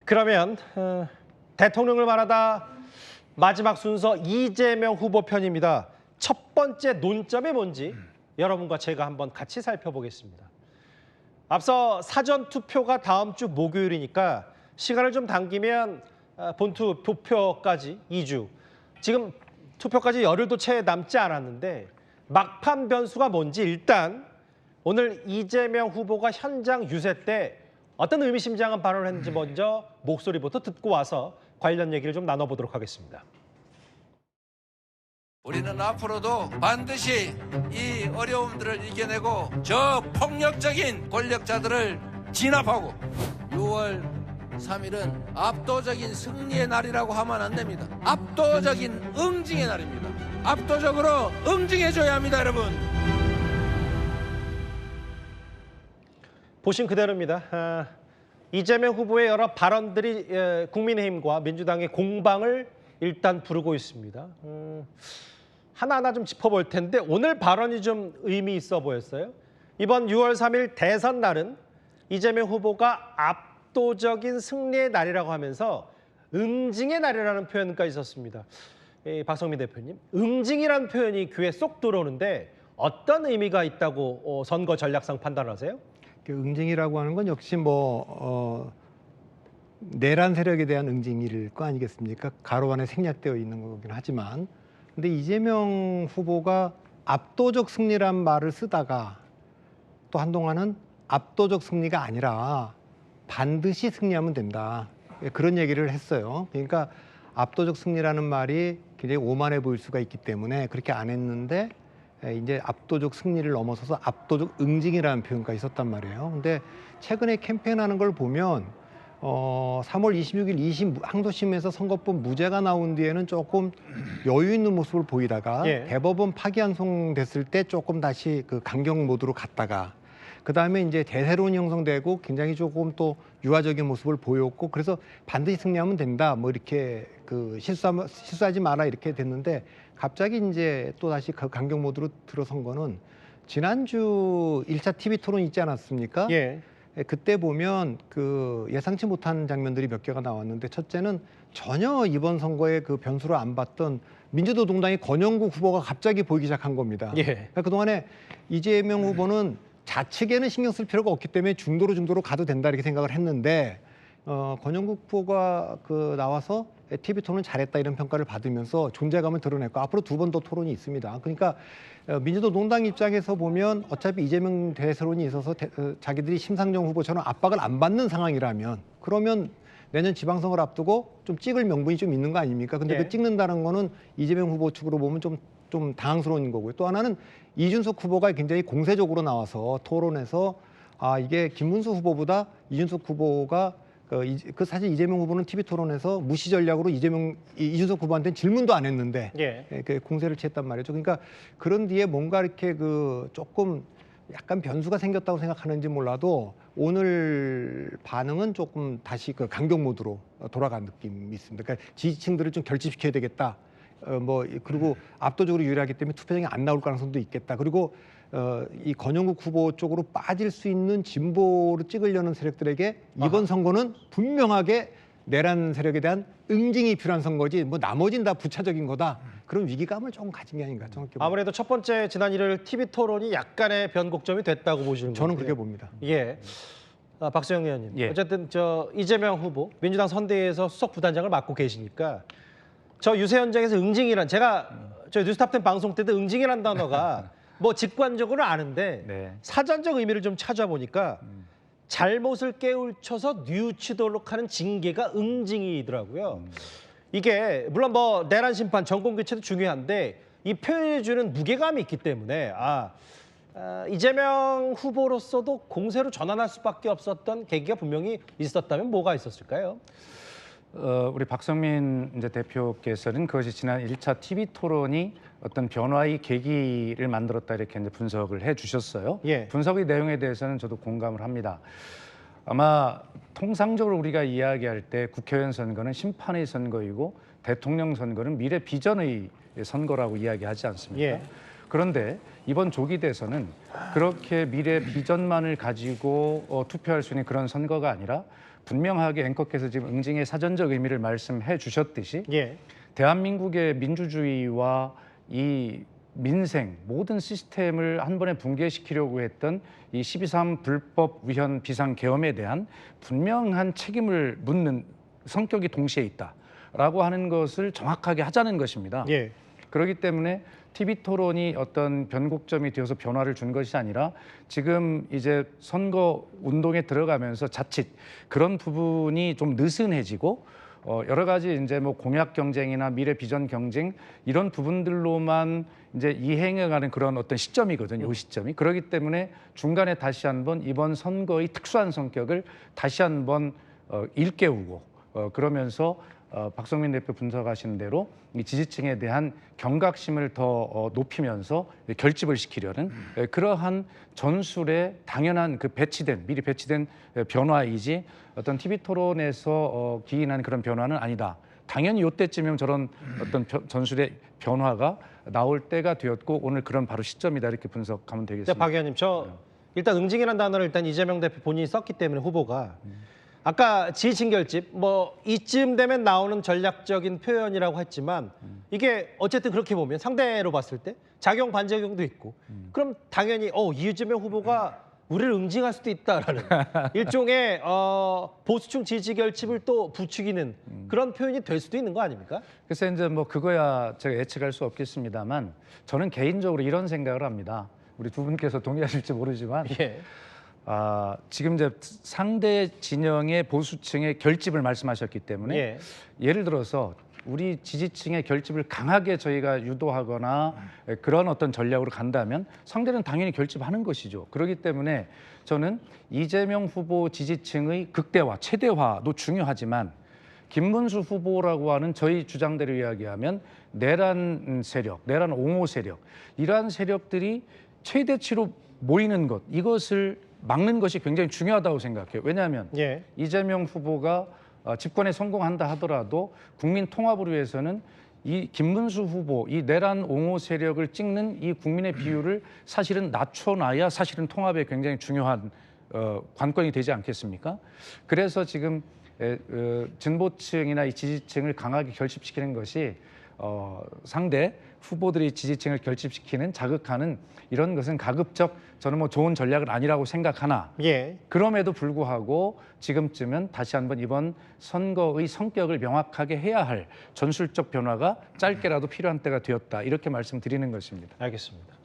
그러면 대통령을 말하다 마지막 순서 이재명 후보 편입니다. 첫 번째 논점이 뭔지 여러분과 제가 한번 같이 살펴보겠습니다. 앞서 사전 투표가 다음 주 목요일이니까 시간을 좀 당기면 본투 투표까지 2주. 지금 투표까지 열흘도 채 남지 않았는데 막판 변수가 뭔지 일단 오늘 이재명 후보가 현장 유세 때 어떤 의미심장한 발언을 했는지 먼저 목소리부터 듣고 와서 관련 얘기를 좀 나눠보도록 하겠습니다. 우리는 앞으로도 반드시 이 어려움들을 이겨내고 저 폭력적인 권력자들을 진압하고 6월 3일은 압도적인 승리의 날이라고 하면 안 됩니다. 압도적인 응징의 날입니다. 압도적으로 응징해줘야 합니다, 여러분. 보신 그대로입니다. 이재명 후보의 여러 발언들이 국민의힘과 민주당의 공방을 일단 부르고 있습니다. 하나하나 좀 짚어볼 텐데 오늘 발언이 좀 의미 있어 보였어요. 이번 6월 3일 대선 날은 이재명 후보가 압도적인 승리의 날이라고 하면서 응징의 날이라는 표현까지 썼습니다. 박성민 대표님, 응징이라는 표현이 귀에 쏙 들어오는데 어떤 의미가 있다고 선거 전략상 판단하세요? 응징이라고 하는 건 역시 내란 세력에 대한 응징일 거 아니겠습니까? 가로 안에 생략되어 있는 거긴 하지만, 근데 이재명 후보가 압도적 승리란 말을 쓰다가 또 한동안은 압도적 승리가 아니라 반드시 승리하면 된다, 그런 얘기를 했어요. 그러니까 압도적 승리라는 말이 굉장히 오만해 보일 수가 있기 때문에 그렇게 안 했는데 이제 압도적 승리를 넘어서서 압도적 응징이라는 표현까지 썼단 말이에요. 근데 최근에 캠페인하는 걸 보면 3월 26일 항소심에서 선거법 무죄가 나온 뒤에는 조금 여유 있는 모습을 보이다가 대법원 파기환송됐을 때 조금 다시 그 강경 모드로 갔다가 그다음에 이제 대세론이 형성되고 굉장히 조금 또 유화적인 모습을 보였고, 그래서 반드시 승리하면 된다, 뭐 이렇게 그 실수하지 마라 이렇게 됐는데, 갑자기 이제 또 다시 그 강경 모드로 들어선 거는 지난주 1차 TV 토론 있지 않았습니까? 그때 보면 그 예상치 못한 장면들이 몇 개가 나왔는데, 첫째는 전혀 이번 선거에 그 변수를 안 봤던 민주노동당의 권영국 후보가 갑자기 보이기 시작한 겁니다. 그러니까 그동안에 이재명 후보는 좌측에는 신경 쓸 필요가 없기 때문에 중도로 가도 된다 이렇게 생각을 했는데, 권영국 후보가 그 나와서 TV 토론 잘했다 이런 평가를 받으면서 존재감을 드러냈고, 앞으로 두 번 더 토론이 있습니다. 그러니까 민주노동당 입장에서 보면 어차피 이재명 대세론이 있어서 자기들이 심상정 후보처럼 압박을 안 받는 상황이라면, 그러면 내년 지방선거를 앞두고 좀 찍을 명분이 좀 있는 거 아닙니까? 근데 그 찍는다는 거는 이재명 후보 측으로 보면 좀 당황스러운 거고요. 또 하나는 이준석 후보가 굉장히 공세적으로 나와서 토론에서 이게 김문수 후보보다 이준석 후보가 그 사실 이재명 후보는 TV 토론에서 무시 전략으로 이준석 후보한테는 질문도 안 했는데 그 공세를 취했단 말이죠. 그러니까 그런 뒤에 뭔가 이렇게 그 조금 약간 변수가 생겼다고 생각하는지 몰라도 오늘 반응은 조금 다시 그 강경 모드로 돌아간 느낌이 있습니다. 그러니까 지지층들을 좀 결집시켜야 되겠다. 그리고 압도적으로 유리하기 때문에 투표장에 안 나올 가능성도 있겠다. 그리고 이 권영국 후보 쪽으로 빠질 수 있는 진보로 찍으려는 세력들에게 이번 선거는 분명하게 내란 세력에 대한 응징이 필요한 선거지 뭐 나머지는 다 부차적인 거다. 그런 위기감을 조금 가진 게 아닌가 정확히 봅니다. 아무래도 첫 번째 지난 일요일 TV 토론이 약간의 변곡점이 됐다고 보시는 거죠? 저는 그렇게 봅니다. 박수영 의원님, 어쨌든 이재명 후보 민주당 선대위에서 수석 부단장을 맡고 계시니까 저 유세 현장에서 응징이란, 제가 저 뉴스탑10 방송 때도 응징이란 단어가 뭐 직관적으로 아는데 사전적 의미를 좀 찾아보니까 잘못을 깨우쳐서 뉘우치도록 하는 징계가 응징이더라고요. 이게 물론 뭐 내란 심판, 정권 교체도 중요한데 이 표현해 주는 무게감이 있기 때문에 이재명 후보로서도 공세로 전환할 수밖에 없었던 계기가 분명히 있었다면 뭐가 있었을까요? 우리 박성민 이제 대표께서는 그것이 지난 1차 TV 토론이 어떤 변화의 계기를 만들었다 이렇게 이제 분석을 해주셨어요. 분석의 내용에 대해서는 저도 공감을 합니다. 아마 통상적으로 우리가 이야기할 때 국회의원 선거는 심판의 선거이고 대통령 선거는 미래 비전의 선거라고 이야기하지 않습니까? 그런데 이번 조기 대선은 그렇게 미래 비전만을 가지고 투표할 수 있는 그런 선거가 아니라 분명하게 앵커께서 지금 응징의 사전적 의미를 말씀해 주셨듯이 예. 대한민국의 민주주의와 이 민생 모든 시스템을 한 번에 붕괴시키려고 했던 이 12.3 불법 위헌 비상계엄에 대한 분명한 책임을 묻는 성격이 동시에 있다라고 하는 것을 정확하게 하자는 것입니다. 예. 그렇기 때문에 TV 토론이 어떤 변곡점이 되어서 변화를 준 것이 아니라 지금 이제 선거 운동에 들어가면서 자칫 그런 부분이 좀 느슨해지고 여러 가지 이제 뭐 공약 경쟁이나 미래 비전 경쟁 이런 부분들로만 이제 이행해가는 그런 어떤 시점이거든요. 이 시점이. 그렇기 때문에 중간에 다시 한번 이번 선거의 특수한 성격을 다시 한번 일깨우고 그러면서 박성민 대표 분석하신 대로 이 지지층에 대한 경각심을 더 높이면서 결집을 시키려는 그러한 전술에 당연한 그 미리 배치된 변화이지 어떤 TV 토론에서 기인한 그런 변화는 아니다. 당연히 이때쯤이면 저런 어떤 전술의 변화가 나올 때가 되었고 오늘 그런 바로 시점이다 이렇게 분석하면 되겠습니다. 박 의원님, 일단 응징이라는 단어를 일단 이재명 대표 본인이 썼기 때문에 후보가 아까 지지층 결집 이쯤 되면 나오는 전략적인 표현이라고 했지만 이게 어쨌든 그렇게 보면 상대로 봤을 때 작용 반작용도 있고 그럼 당연히 이재명 후보가 우리를 응징할 수도 있다라는 일종의 보수층 지지 결집을 또 부추기는 그런 표현이 될 수도 있는 거 아닙니까? 그래서 이제 뭐 그거야 제가 예측할 수 없겠습니다만 저는 개인적으로 이런 생각을 합니다. 우리 두 분께서 동의하실지 모르지만 예. 지금 이제 상대 진영의 보수층의 결집을 말씀하셨기 때문에 예를 들어서 우리 지지층의 결집을 강하게 저희가 유도하거나 그런 어떤 전략으로 간다면 상대는 당연히 결집하는 것이죠. 그렇기 때문에 저는 이재명 후보 지지층의 극대화, 최대화도 중요하지만 김문수 후보라고 하는 저희 주장대로 이야기하면 내란 세력, 내란 옹호 세력 이러한 세력들이 최대치로 모이는 것 이것을 막는 것이 굉장히 중요하다고 생각해요. 왜냐하면 이재명 후보가 집권에 성공한다 하더라도 국민 통합을 위해서는 이 김문수 후보, 이 내란 옹호 세력을 찍는 이 국민의 비율을 사실은 낮춰놔야 사실은 통합에 굉장히 중요한 관건이 되지 않겠습니까? 그래서 지금 진보층이나 이 지지층을 강하게 결집시키는 것이 상대 후보들이 지지층을 결집시키는 자극하는 이런 것은 가급적 저는 뭐 좋은 전략은 아니라고 생각하나 그럼에도 불구하고 지금쯤은 다시 한번 이번 선거의 성격을 명확하게 해야 할 전술적 변화가 짧게라도 필요한 때가 되었다 이렇게 말씀드리는 것입니다. 알겠습니다.